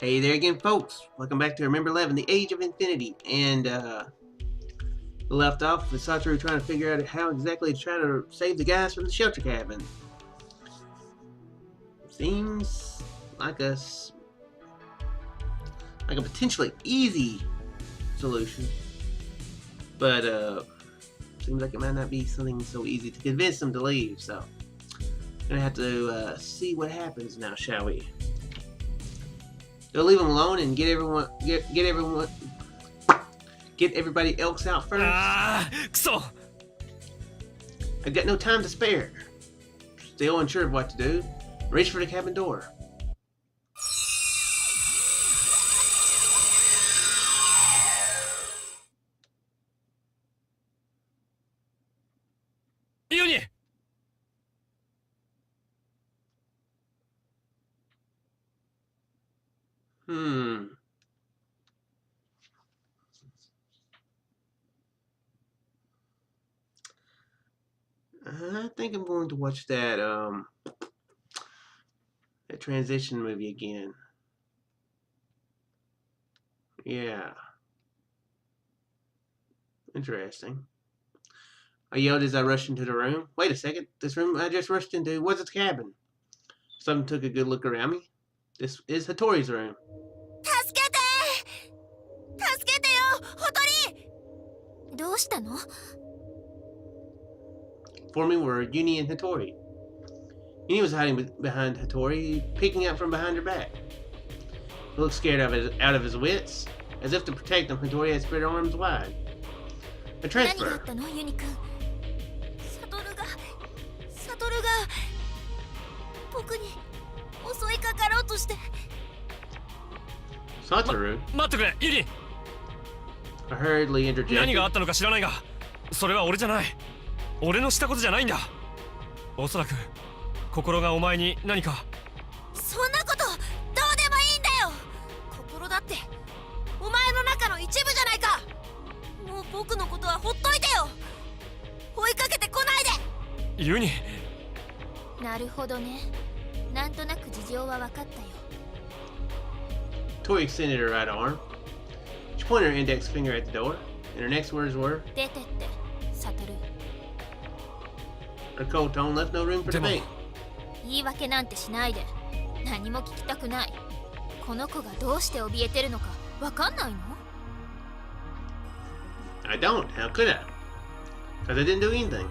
Hey there again, folks. Welcome back to Remember11, the Age of Infinity. And left off with Hotori trying to figure out how exactly to try to save the guys from the shelter cabin. Seems like a potentially easy solution, but seems like it might not be something so easy to convince them to leave. So, gonna have to see what happens now, shall we? They'll leave them alone and get everybody else out first. I've got no time to spare. Still unsure of what to do. Reach for the cabin door. Yuni! I think I'm going to watch that transition movie again. Yeah. Interesting. I yelled as I rushed into the room. Wait a second. This room I just rushed into was its cabin. Someone took a good look around me. This is Hotori's room. 助けてよ、ホトリ！どうしたの？ For me were Yuni and Hotori. Yuni was hiding behind Hotori, peeking out from behind her back. He looked scared out of his wits. As if to protect him, Hotori had spread her arms wide. A transfer. 何があったの、ユニ君？サトルが僕に襲いかかろうとして。 Satoru. 待ってくれ、ユニ！ I hurriedly interjected. 何があったのか知らないが、それは俺じゃない。俺のしたことじゃないんだ。おそらく心がお前に何か。そんなことどうでもいいんだよ。心だってお前の中の一部じゃないか。もう僕のことはほっといてよ。追いかけてこないで。ユニ。なるほどね。なんとなく事情は分かったよ。 Tori extended her right arm. She pointed her index finger at the door, and her next words were, 出てって、サトル。 her cold tone left no room for debate. 言い訳なんてしないで。何も聞きたくない。この子がどうして怯えてるのか分かんないの？ I don't. How could I? Because I didn't do anything.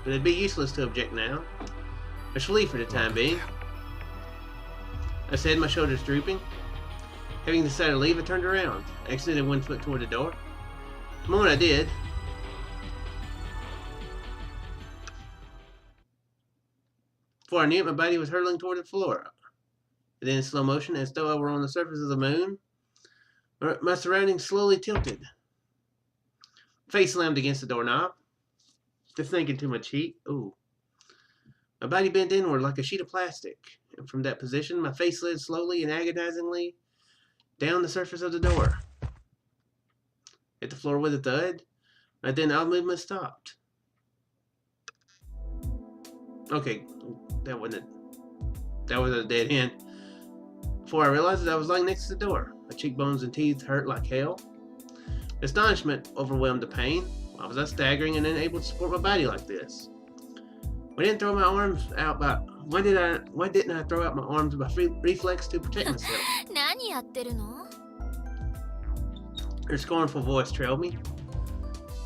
But it'd be useless to object now. I shall leave for the time being. I said, my shoulders drooping. Having decided to leave, I turned around. I extended one foot toward the door. The moment I did, before I knew it, my body was hurtling toward the floor. And then in slow motion, as though I were on the surface of the moon, my surroundings slowly tilted. Face slammed against the doorknob. The thing into my cheek. Ooh. My body bent inward like a sheet of plastic. And from that position, my face slid slowly and agonizingly down the surface of the door. Hit the floor with a thud. Right then, all movement stopped. Okay, that was a dead end. Before I realized it, I was lying next to the door. My cheekbones and teeth hurt like hell. Astonishment overwhelmed the pain. Why was I staggering and unable to support my body like this? Why didn't I throw my arms out why didn't I throw out my arms by reflex to protect myself? 何やってるの？ Her scornful voice trailed me.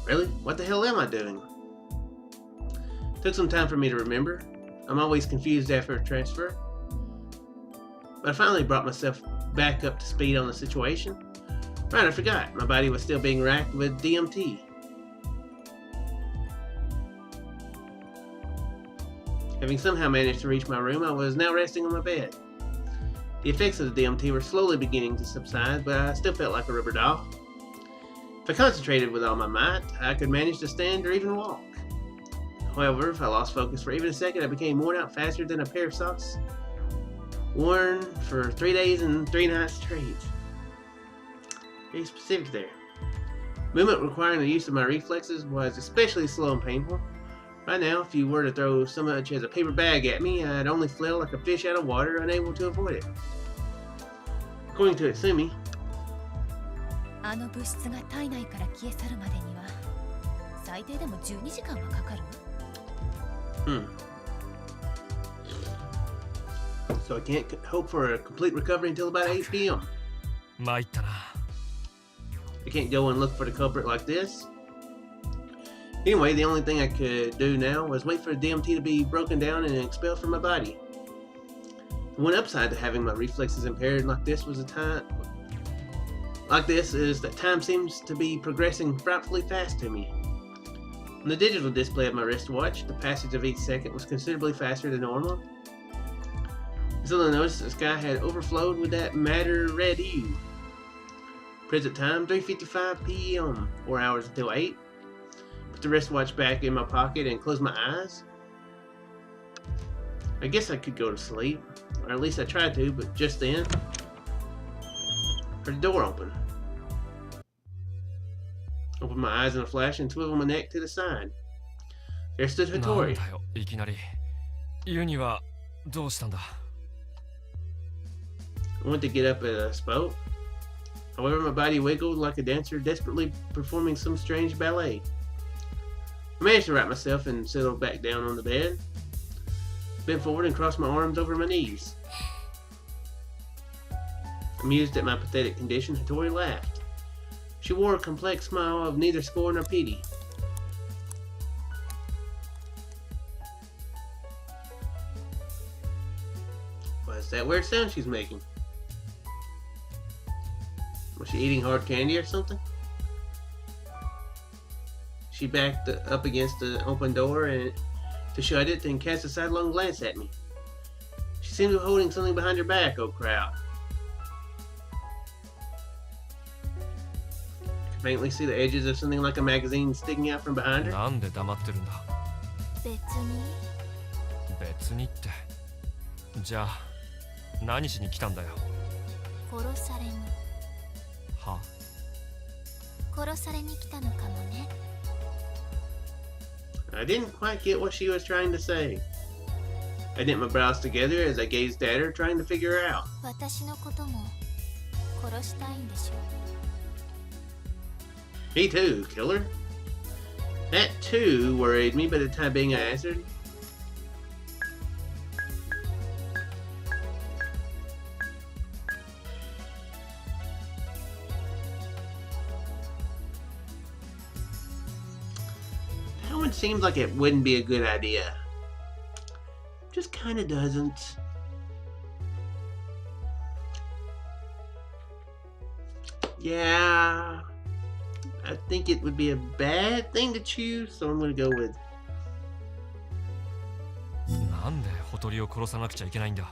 Really? What the hell am I doing? Took some time for me to remember. I'm always confused after a transfer. But I finally brought myself back up to speed on the situation. Right, I forgot. My body was still being racked with DMT. Having somehow managed to reach my room, I was now resting on my bed. The effects of the DMT were slowly beginning to subside, but I still felt like a rubber doll. If I concentrated with all my might, I could manage to stand or even walk. However, if I lost focus for even a second, I became worn out faster than a pair of socks worn for 3 days and 3 nights straight. Very specific there. Movement requiring the use of my reflexes was especially slow and painful. Right now, if you were to throw so much as a paper bag at me, I'd only flail like a fish out of water, unable to avoid it. According to Itsumi, あの物質が体内から消え去るまでには最低でも12時間はかかる。 So I can't hope for a complete recovery until about 8 p.m. 参ったな。 I can't go and look for the culprit like this. Anyway, the only thing I could do now was wait for the DMT to be broken down and expelled from my body. The one upside to having my reflexes impaired like this is that time seems to be progressing frightfully fast to me. On the digital display of my wristwatch, the passage of each second was considerably faster than normal. I suddenly noticed the sky had overflowed with that matter red hue. Present time 3:55 p.m. 4 hours until 8. Put the wristwatch back in my pocket and close my eyes. I guess I could go to sleep, or at least I tried to, but just then, heard the door open. Opened my eyes in a flash and swiveled my neck to the side. There stood なん Hotori. だよ、いきなり。ユニはどうしたんだ？ I went to get up as I spoke. However, my body wiggled like a dancer desperately performing some strange ballet. I managed to right myself and settled back down on the bed. Bent forward and crossed my arms over my knees. Amused at my pathetic condition, Hotori laughed. She wore a complex smile of neither scorn nor pity. What's that weird sound she's making? Was she eating hard candy or something? She backed up against the open door and to shut it, then cast a sidelong glance at me. She seemed to be holding something behind her back, oh crowd. I could faintly see the edges of something like a magazine sticking out from behind her. なんで黙ってるんだ？別に。別にって。じゃあ、何しに来たんだよ。殺されに。は？殺されに来たのかもね。I didn't quite get what she was trying to say. I knit my brows together as I gazed at her, trying to figure her out. 私のことも殺したいんでしょ。 Me too, killer. That too worried me, but at the time being I answered. That one seems like it wouldn't be a good idea. Just kinda doesn't. Yeah. I think it would be a bad thing to choose, so I'm gonna go with. なんでホトリを殺さなくちゃいけないんだ？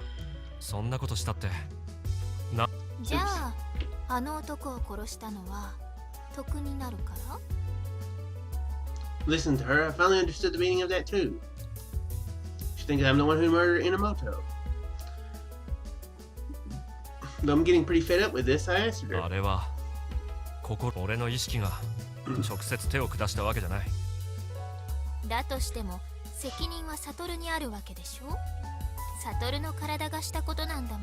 そんなことしたって。じゃあ、あの男を殺したのは得になるから？ Listen to her, I finally understood the meaning of that too. She thinks I'm the one who murdered Inamoto. Though I'm getting pretty fed up with this, I answered her. あれは俺の意識が直接手を下したわけじゃない。だとしても責任はサトルにあるわけでしょ。サトルの体がしたことなんだもん。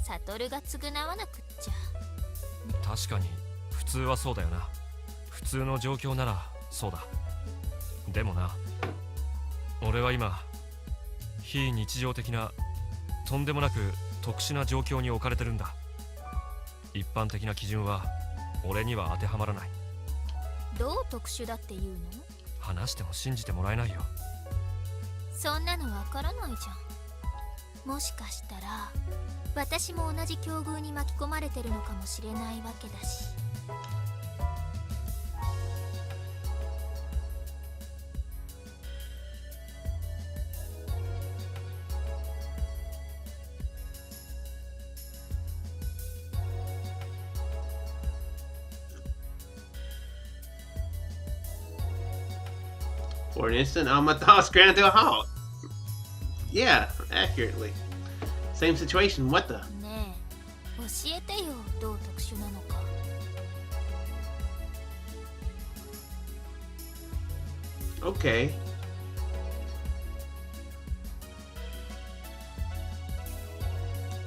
サトルが償わなくっちゃ。確かに普通はそうだよな。普通の状況ならそうだ。でもな、俺は今非日常的なとんでもなく特殊な状況に置かれてるんだ。一般的な基準は俺には当てはまらない。どう特殊だっていうの？話しても信じてもらえないよ。そんなのわからないじゃん。もしかしたら私も同じ境遇に巻き込まれてるのかもしれないわけだし。For an instant, all my thoughts ground to a halt. Yeah, accurately. Same situation, what the? ねえ、教えてよ、どう特殊なのか。Okay.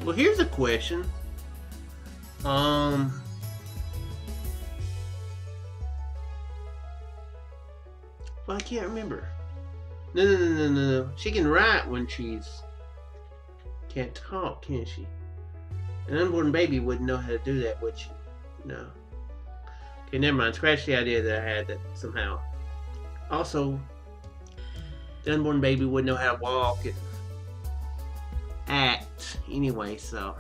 Well, here's a question. Well, I can't remember. No. She can write when she's can't talk, can she? An unborn baby wouldn't know how to do that, would she? No. Okay, never mind. Scratch the idea that I had that somehow. Also, the unborn baby wouldn't know how to walk and act anyway, so.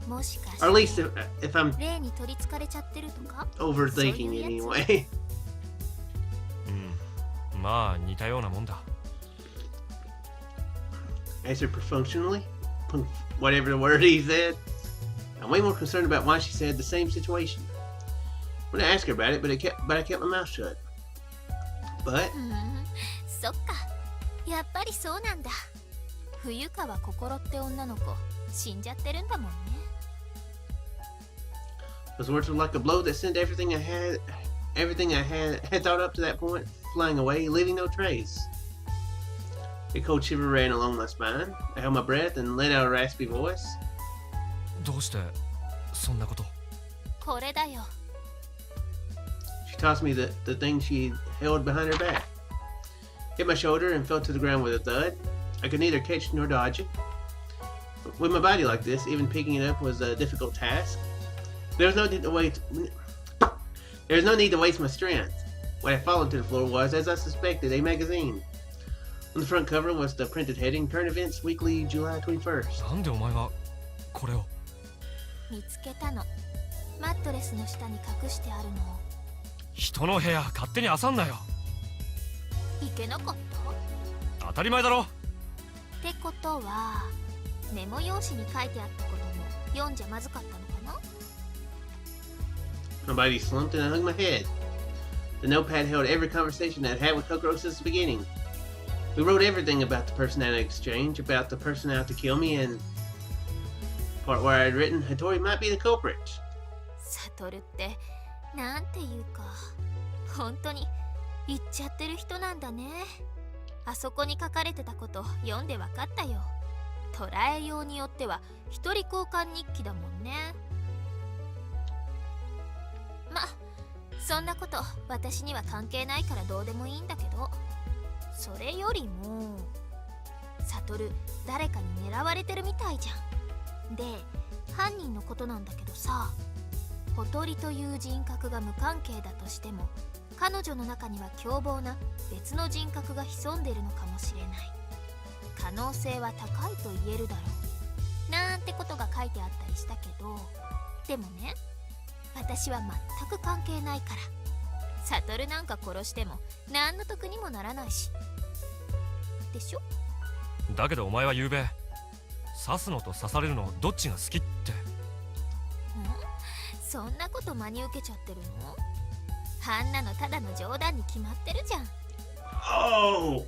もしかして Or at least if I'm 霊に取りつかれちゃってるとか overthinking it anyway. うん、まあ似たようなもんだ。Answered perfunctorily, whatever the word he said. I'm way more concerned about why she said the same situation. I'm gonna ask her about it, but I kept my mouth shut. But そっか、やっぱりそうなんだ。冬川心って女の子死んじゃってるんだもんね。those words were like a blow that sent everything I had thought up to that point flying away, leaving no trace. A cold shiver ran along my spine. I held my breath and let out a raspy voice. どうしてそんなこと？これだよ。 She tossed me the thing she held behind her back. Hit my shoulder and fell to the ground with a thud. I could neither catch nor dodge it. With my body like this, even picking it up was a difficult task. There was no need to waste my strength. What had fallen to the floor was, as I suspected, a magazine. On the front cover was the printed heading, Current Events Weekly, July 21st. なんでお前がこれを？見つけたの。マットレスの下に隠してあるのを。人の部屋勝手に漁んなよ。いけなかった？当たり前だろ。ってことはメモ用紙に書いてあったことも読んじゃまずかったのかな？ My body slumped and I hung my head. The notepad held every conversation I'd had with Kokoro since the beginning. We wrote everything about the personality exchange, about the person out to kill me, and part where I'd written Hotori might be the culprit. サトルってなんていうか本当に言っちゃってる人なんだね。あそこに書かれてたこと読んでわかったよ。捉えようによっては一人交換日記だもんね。ま、そんなこと私には関係ないからどうでもいいんだけど、それよりもサトル誰かに狙われてるみたいじゃん。で、犯人のことなんだけどさ、ホトリという人格が無関係だとしても彼女の中には凶暴な別の人格が潜んでいるのかもしれない。可能性は高いと言えるだろうなんてことが書いてあったりしたけど、でもね、私は全く関係ないから、サトルなんか殺しても何の得にもならないし。でしょ？だけどお前は昨べ刺すのと刺されるのどっちが好きって。そんなこと真に受けちゃってるの？あんなのただの冗談に決まってるじゃん。Oh!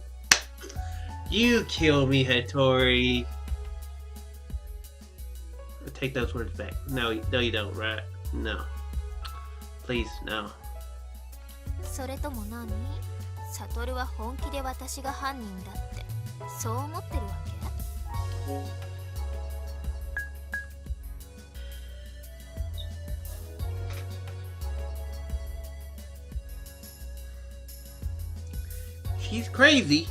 You kill me, Hotori. Take those words back. No, you don't, right? No. Please, no. それとも何？サトルは本気で私が犯人だってそう思ってるわけ？ She's crazy.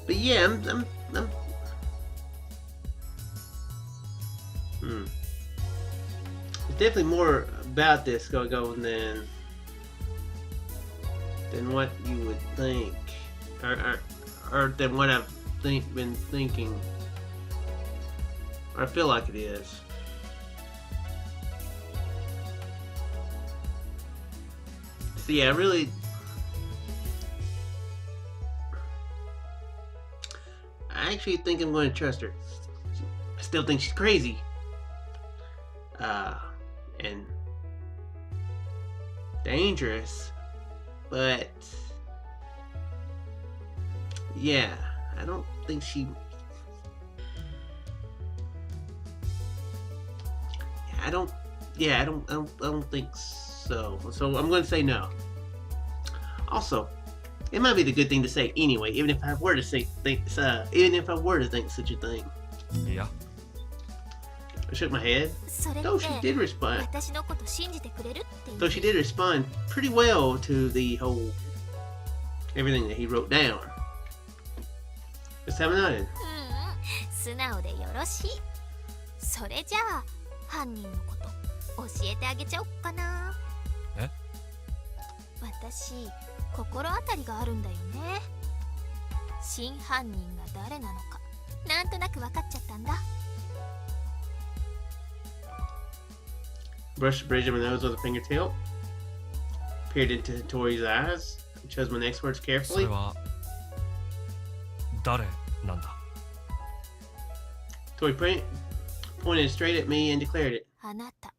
But yeah, I'm There's definitely more about this going on than what you would think, or than what I've been thinking, or I feel like it is. So yeah, I actually think I'm going to trust her. I still think she's crazy. And dangerous. But yeah, I don't think she... I don't think so. So I'm going to say no. Also, it might be the good thing to say anyway, even if I were to think such a thing. いや I shook my head. それって Though she did respond. 私のこと信じてくれるっていう Though she did respond pretty well to the whole everything that he wrote down. Miss Sam nodded. 素直でよろしい。それじゃあ犯人のこと教えてあげちゃおっかな。え？私心当たりがあるんだよね。真犯人が誰なのかなんとなく分かっちゃったんだ。 Brushed the bridge of my nose with a fingertip. Peered into Tori's eyes. Chose my next words そ carefully. れは誰なんだ？ Tori pointed straight at me and declared it. あなた。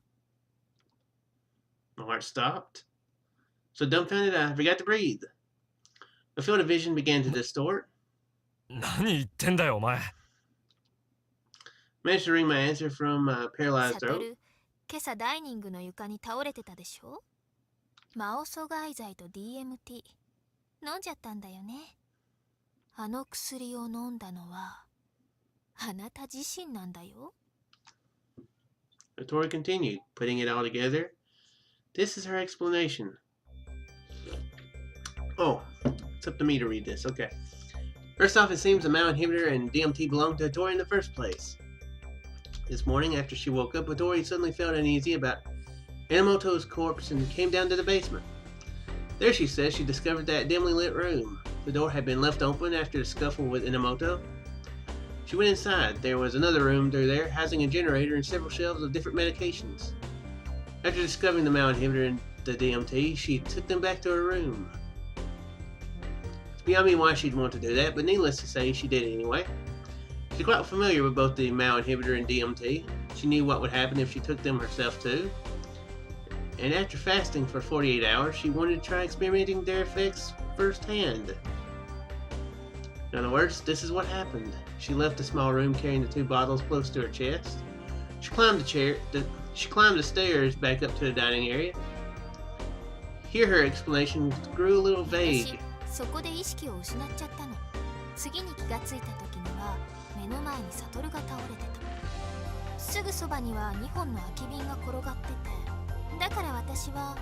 My heart stopped. So dumbfounded, I forgot to breathe. My field of vision began to distort. 何言ってんだよお前。 Managed to wring my answer from my paralyzed サト throat. ル、今朝ダイニングの床に倒れてたでしょ。マオ阻害剤と DMT 飲んじゃったんだよね。あの薬を飲んだのはあなた自身なんだよ。 Tori continued, putting it all together. This is her explanation. Oh, it's up to me to read this. Okay. First off, it seems the Mao inhibitor and DMT belonged to Hotori in the first place. This morning, after she woke up, Hotori suddenly felt uneasy about Inamoto's corpse and came down to the basement. There, she says, she discovered that dimly lit room. The door had been left open after the scuffle with Inamoto. She went inside. There was another room through there, housing a generator and several shelves of different medications. After discovering the Mao inhibitor and the DMT, she took them back to her room. It's beyond me why she'd want to do that, but needless to say, she did it anyway. She's quite familiar with both the Mao inhibitor and DMT. She knew what would happen if she took them herself too. And after fasting for 48 hours, she wanted to try experimenting their effects firsthand. In other words, this is what happened. She left the small room carrying the two bottles close to her chest. She climbed the stairs back up to the dining area. Here her explanation grew a little 私 vague. そこで意識を失っちゃったの。次に気がついた時には目の前にサトルが倒れてた。すぐそばには2本の空き瓶が転がってて、だから私は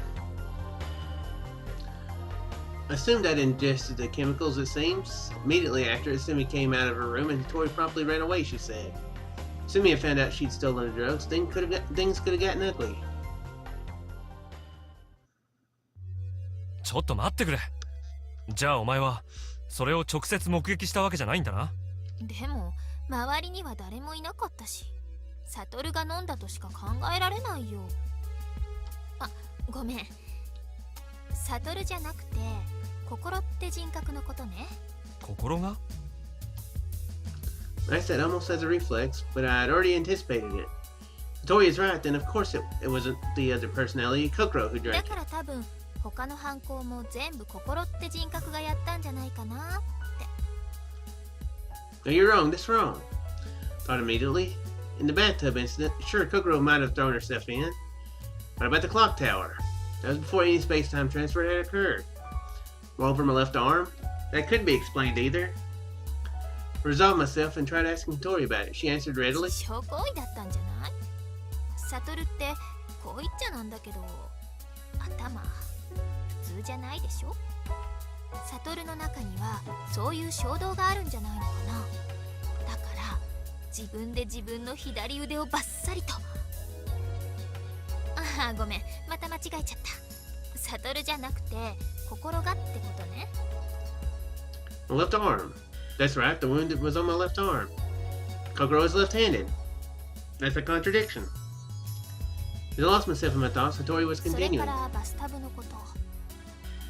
I assumed I'd ingested the chemicals, it seems. Immediately after, Sumi came out of her room and Tori promptly ran away, she said. Sumi had found out she'd stolen the drugs. Things could have gotten ugly. ちょっと待ってくれ。じゃあお前はそれを直接目撃したわけじゃないんだな。でも周りには誰もいなかったし、サトルが飲んだとしか考えられないよ。あ、ごめん。サトルじゃなくて心って人格のことね。心が？ I said almost as a reflex, but I'd already anticipated it. Tori is right, then of course it wasn't the other personality, Kokoro, who だ drank から多分他の犯行も全部心って人格がやったんじゃないかなって。 No, you're wrong, that's wrong. Thought immediately. In the bathtub incident, sure, Kokoro might have thrown herself in. What about the clock tower? That was before any space-time transfer had occurred. All over my left arm? That couldn't be explained either. I resolved myself and tried asking Tori about it. She answered readily. 証拠行為だったんじゃない？サトルってこう言っちゃなんだけど頭普通じゃないでしょ。サトルの中にはそういう衝動があるんじゃないのかな。だから自分で自分の左腕をバッサリと。ああ、ごめん、また間違えちゃった。サトルじゃなくて心がってことね。 My left arm. That's right, the wound was on my left arm. Kokoro is left-handed. That's a contradiction. As I lost myself in my thoughts, Hotori was それ continuing. からバスタブのこと。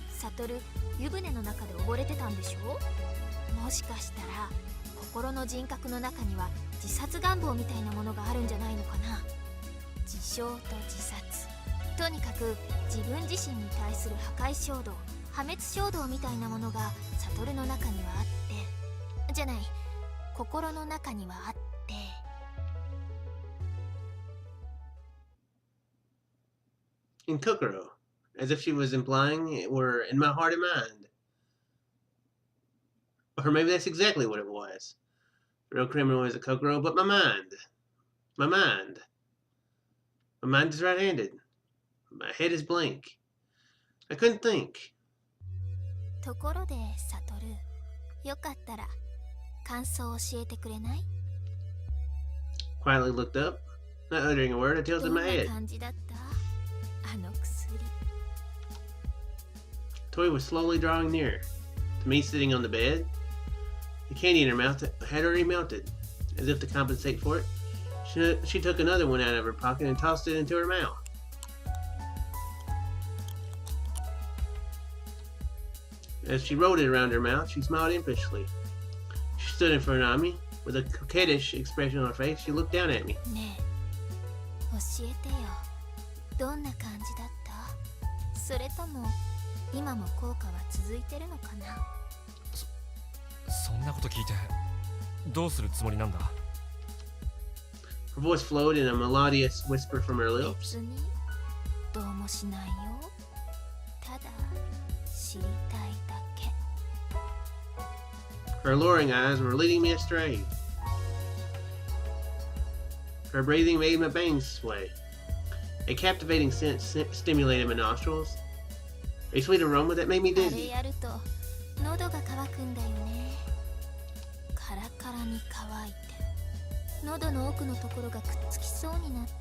サトル、湯船の中で溺れてたんでしょ。もしかしたら心の人格の中には自殺願望みたいなものがあるんじゃないのかな。自傷と自殺、とにかく自分自身に対する破壊衝動、破滅衝動みたいなものがサトルの中にはあって、じゃない、心の中にはあって。 In Kokoro, as if she was implying it were in my heart and mind. Or maybe that's exactly what it was. The real criminal is a Kokoro, but my mind is right-handed. My head is blank. I couldn't think. ところでサトル、よかったら感想を教えてくれない？ Quietly looked up, not uttering a word. I tilted どん my な head. 感じだった？あの薬。 Tori was slowly drawing near. To me, sitting on the bed, the candy in her mouth had already melted. As if to compensate for it, she took another one out of her pocket and tossed it into her mouth. As she rolled it around her mouth, she smiled impishly. She stood in front of me. With a coquettish expression on her face, she looked down at me. ねえ、教えてよ。どんな感じだった？それとも今も効果は続いてるのかな？そんなこと聞いてどうするつもりなんだ？ Her voice flowed in a melodious whisper from her lips. 別にどうもしないよ。ただ知りたいだけ。 Her alluring eyes were leading me astray. Her breathing made my veins sway. A captivating scent stimulated my nostrils. A sweet aroma that made me あれ dizzy. やると喉が渇くんだよね。カラカラに乾いて喉の奥のところがくっつきそうになって。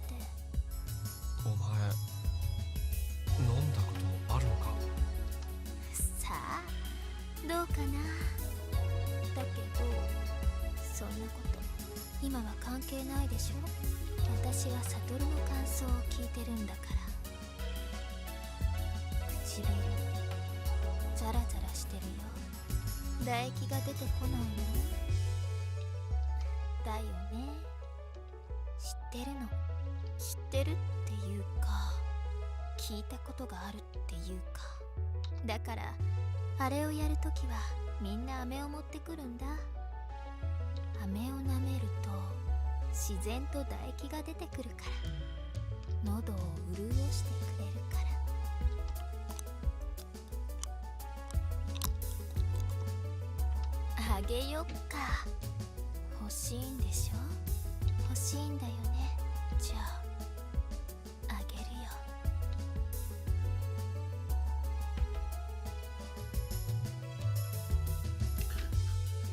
お前飲んだことあるのか？さあどうかな。だけどそんなこと今は関係ないでしょ。私はサトルの感想を聞いてるんだから。唇ザラザラしてるよ。唾液が出てこないの？だよね。知ってるの。知ってるっていうか聞いたことがあるっていうか。だからあれをやるときはみんな飴を持ってくるんだ。飴を舐めると自然と唾液が出てくるから喉を潤してくれるから。あげよっか。欲しいんでしょ？欲しいんだよね。じゃああげるよ。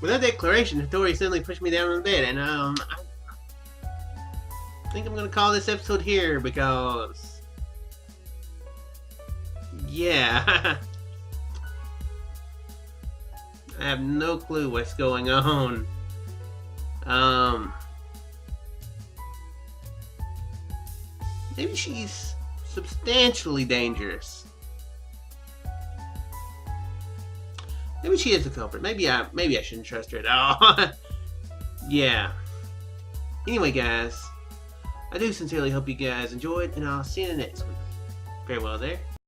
With that declaration, Hotori suddenly pushed me down on the bed, and I think I'm gonna call this episode here because, yeah, I have no clue what's going on. Maybe she's substantially dangerous. Maybe she is the culprit. Maybe I shouldn't trust her at all. Yeah. Anyway, guys, I do sincerely hope you guys enjoyed, and I'll see you in the next one. Farewell there.